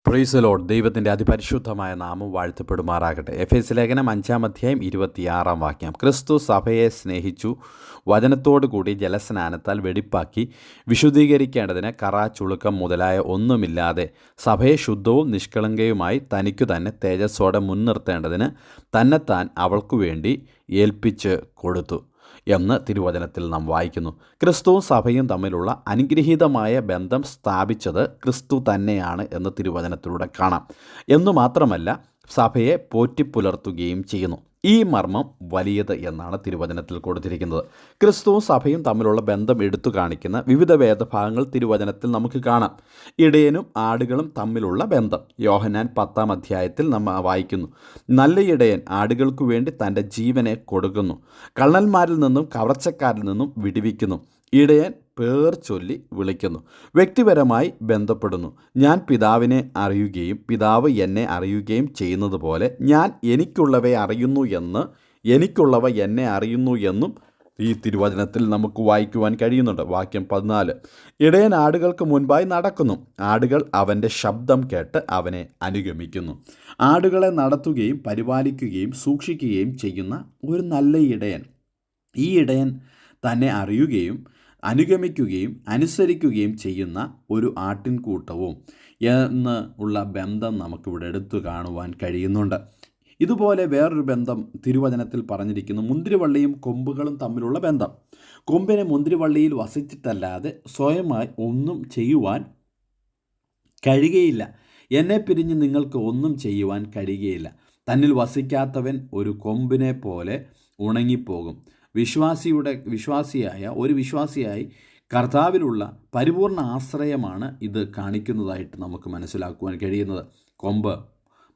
Praise the Lord. ദൈവത്തിൻ്റെ അതിപരിശുദ്ധമായ നാമം വാഴ്ത്തപ്പെടുമാറാകട്ടെ. എഫേസ്യ ലേഖനം 5-ാം 26-ാം വാക്യം. ക്രിസ്തു സഭയെ സ്നേഹിച്ചു, വചനത്തോടു കൂടി ജലസ്നാനത്താൽ വെടിപ്പാക്കി വിശുദ്ധീകരിക്കേണ്ടതിന് കറ, ചുളുക്കം മുതലായ ഒന്നുമില്ലാതെ സഭയെ ശുദ്ധവും നിഷ്കളങ്കയുമായി തനിക്കു തന്നെ തേജസ്സോടെ മുൻനിർത്തേണ്ടതിന് തന്നെത്താൻ അവൾക്കു വേണ്ടി ഏൽപ്പിച്ച് കൊടുത്തു എന്ന് തിരുവചനത്തിൽ നാം വായിക്കുന്നു. ക്രിസ്തുവും സഭയും തമ്മിലുള്ള അനുഗ്രഹീതമായ ബന്ധം സ്ഥാപിച്ചത് ക്രിസ്തു തന്നെയാണ് എന്ന് തിരുവചനത്തിലൂടെ കാണാം. എന്നു മാത്രമല്ല, സഭയെ പോറ്റിപ്പുലർത്തുകയും ചെയ്യുന്നു. ഈ മർമ്മം വലിയത് എന്നാണ് തിരുവചനത്തിൽ കൊടുത്തിരിക്കുന്നത്. ക്രിസ്തുവും സഭയും തമ്മിലുള്ള ബന്ധം എടുത്തു കാണിക്കുന്ന വിവിധ വേദഭാഗങ്ങൾ തിരുവചനത്തിൽ നമുക്ക് കാണാം. ഇടയനും ആടുകളും തമ്മിലുള്ള ബന്ധം യോഹന്നാൻ 10-ാം അധ്യായത്തിൽ നമ്മൾ വായിക്കുന്നു. നല്ല ഇടയൻ ആടുകൾക്കു വേണ്ടി തൻ്റെ ജീവനെ കൊടുക്കുന്നു, കള്ളന്മാരിൽ നിന്നും കവർച്ചക്കാരിൽ നിന്നും വിടുവിക്കുന്നു. ഇടയൻ പേർ ചൊല്ലി വിളിക്കുന്നു, വ്യക്തിപരമായി ബന്ധപ്പെടുന്നു. ഞാൻ പിതാവിനെ അറിയുകയും പിതാവ് എന്നെ അറിയുകയും ചെയ്യുന്നത് പോലെ ഞാൻ എനിക്കുള്ളവയെ അറിയുന്നു എന്ന് എനിക്കുള്ളവ എന്നെ അറിയുന്നു എന്നും ഈ തിരുവചനത്തിൽ നമുക്ക് വായിക്കുവാൻ കഴിയുന്നുണ്ട്. വാക്യം 14. ഇടയൻ ആടുകൾക്ക് മുൻപായി നടക്കുന്നു, ആടുകൾ അവൻ്റെ ശബ്ദം കേട്ട് അവനെ അനുഗമിക്കുന്നു. ആടുകളെ നടത്തുകയും പരിപാലിക്കുകയും സൂക്ഷിക്കുകയും ചെയ്യുന്ന ഒരു നല്ല ഇടയൻ. ഈ ഇടയൻ തന്നെ അറിയുകയും അനുഗമിക്കുകയും അനുസരിക്കുകയും ചെയ്യുന്ന ഒരു ആട്ടിൻകൂട്ടവും എന്ന് ഉള്ള ബന്ധം നമുക്കിവിടെ എടുത്തു കാണുവാൻ കഴിയുന്നുണ്ട്. ഇതുപോലെ വേറൊരു ബന്ധം തിരുവചനത്തിൽ പറഞ്ഞിരിക്കുന്നു. മുന്തിരിവള്ളിയും കൊമ്പുകളും തമ്മിലുള്ള ബന്ധം. കൊമ്പിനെ മുന്തിരിവള്ളിയിൽ വസിച്ചിട്ടല്ലാതെ സ്വയമായി ഒന്നും ചെയ്യുവാൻ കഴിയുകയില്ല. എന്നെ പിരിഞ്ഞ് നിങ്ങൾക്ക് ഒന്നും ചെയ്യുവാൻ കഴിയുകയില്ല. തന്നിൽ വസിക്കാത്തവൻ ഒരു കൊമ്പിനെ പോലെ ഉണങ്ങിപ്പോകും. വിശ്വാസിയായി കർത്താവിലുള്ള പരിപൂർണ ആശ്രയമാണ് ഇത് കാണിക്കുന്നതായിട്ട് നമുക്ക് മനസ്സിലാക്കുവാൻ കഴിയുന്നത്. കൊമ്പ്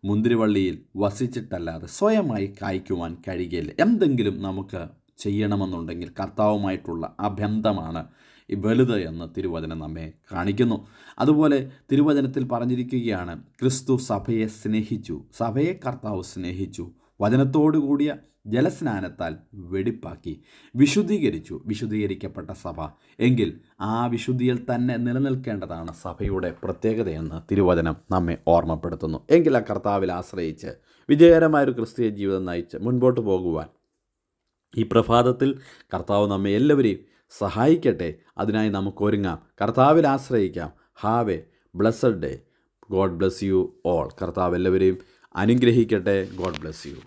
മുന്തിരിവള്ളിയിൽ വസിച്ചിട്ടല്ലാതെ സ്വയമായി കായ്ക്കുവാൻ കഴിയുകയില്ല. എന്തെങ്കിലും നമുക്ക് ചെയ്യണമെന്നുണ്ടെങ്കിൽ കർത്താവുമായിട്ടുള്ള ആ ബന്ധമാണ് ഈ വലുത് എന്ന് തിരുവചനം നമ്മെ കാണിക്കുന്നു. അതുപോലെ തിരുവചനത്തിൽ പറഞ്ഞിരിക്കുകയാണ്, ക്രിസ്തു സഭയെ സ്നേഹിച്ചു, സഭയെ കർത്താവ് സ്നേഹിച്ചു, വചനത്തോടു കൂടിയ ജലസ്നാനത്താൽ വെടിപ്പാക്കി വിശുദ്ധീകരിച്ചു. വിശുദ്ധീകരിക്കപ്പെട്ട സഭ എങ്കിൽ ആ വിശുദ്ധിയിൽ തന്നെ നിലനിൽക്കേണ്ടതാണ് സഭയുടെ പ്രത്യേകതയെന്ന് തിരുവചനം നമ്മെ ഓർമ്മപ്പെടുത്തുന്നു. എങ്കിൽ ആ കർത്താവിൽ ആശ്രയിച്ച് വിജയകരമായൊരു ക്രിസ്തീയ ജീവിതം നയിച്ച് മുൻപോട്ട് പോകുവാൻ ഈ പ്രഭാതത്തിൽ കർത്താവ് നമ്മെ എല്ലാവരെയും സഹായിക്കട്ടെ. അതിനായി നമുക്ക് ഒരുങ്ങാം, കർത്താവിൽ ആശ്രയിക്കാം. Have a blessed day. God bless you all. കർത്താവ് എല്ലാവരെയും അനുഗ്രഹിക്കട്ടെ. God bless U.